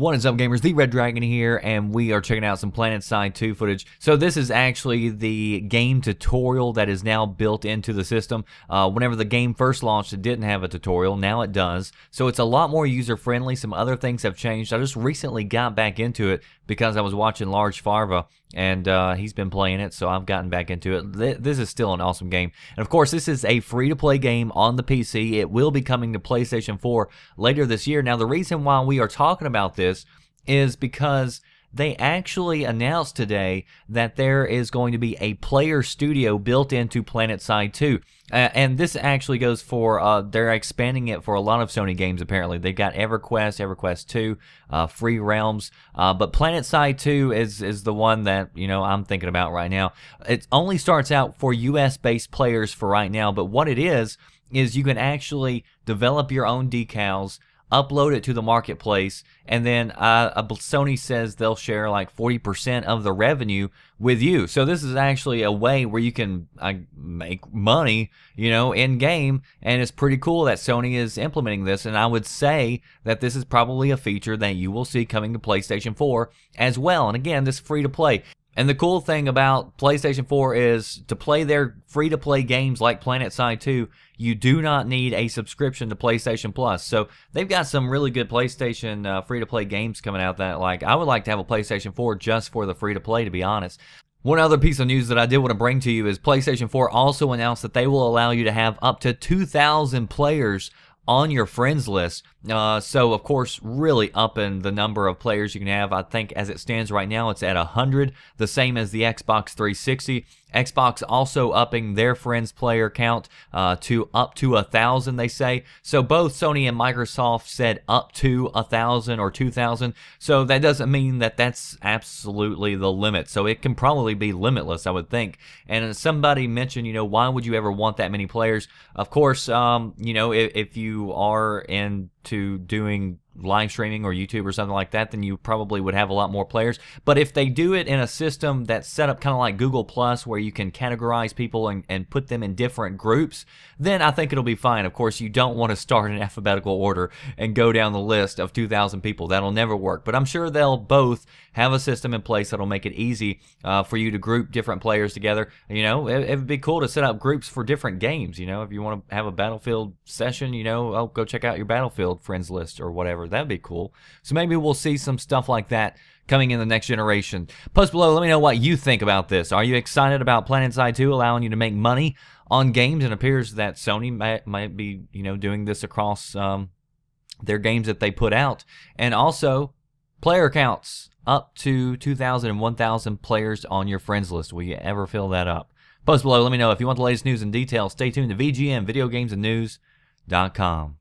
What is up, gamers? The Red Dragon here, and we are checking out some PlanetSide 2 footage. So this is actually the game tutorial that is now built into the system. Whenever the game first launched, it didn't have a tutorial. Now it does. So it's a lot more user-friendly. Some other things have changed. I just recently got back into it because I was watching Large Farva, and he's been playing it, so I've gotten back into it. This is still an awesome game. And of course, this is a free-to-play game on the PC. It will be coming to PlayStation 4 later this year. Now, the reason why we are talking about this is because they actually announced today that there is going to be a player studio built into PlanetSide 2. And this actually goes for, they're expanding it for a lot of Sony games apparently. They've got EverQuest, EverQuest 2, Free Realms, but PlanetSide 2 is the one that, you know, I'm thinking about right now. It only starts out for US-based players for right now, but what it is you can actually develop your own decals, upload it to the marketplace, and then Sony says they'll share like 40% of the revenue with you. So this is actually a way where you can make money, you know, in game, and it's pretty cool that Sony is implementing this. And I would say that this is probably a feature that you will see coming to PlayStation 4 as well. And again, this is free to play. And the cool thing about PlayStation 4 is to play their free-to-play games like PlanetSide 2, you do not need a subscription to PlayStation Plus. So they've got some really good PlayStation free-to-play games coming out that, like, I would like to have a PlayStation 4 just for the free-to-play, to be honest. One other piece of news that I did want to bring to you is PlayStation 4 also announced that they will allow you to have up to 2,000 players on your friends list. So of course, really upping the number of players you can have. I think as it stands right now, it's at 100, the same as the Xbox 360. Xbox also upping their friends player count to up to 1,000, they say. So both Sony and Microsoft said up to 1,000 or 2,000. So that doesn't mean that that's absolutely the limit. So it can probably be limitless, I would think. And somebody mentioned, you know, why would you ever want that many players? Of course, you know, if you are into doing live streaming or YouTube or something like that, then you probably would have a lot more players. But if they do it in a system that's set up kind of like Google Plus, where you can categorize people and put them in different groups, then I think it'll be fine. Of course, you don't want to start in alphabetical order and go down the list of 2,000 people. That'll never work. But I'm sure they'll both have a system in place that'll make it easy for you to group different players together. You know, it would be cool to set up groups for different games. You know, if you want to have a Battlefield session, you know, oh, go check out your Battlefield friends list or whatever. That'd be cool. So maybe we'll see some stuff like that coming in the next generation. Post below, let me know what you think about this. Are you excited about PlanetSide 2 allowing you to make money on games? And it appears that Sony might be, you know, doing this across their games that they put out. And also, player counts up to 2,000 and 1,000 players on your friends list. Will you ever fill that up? Post below, let me know if you want the latest news and details. Stay tuned to VGM, videogamesandnews.com.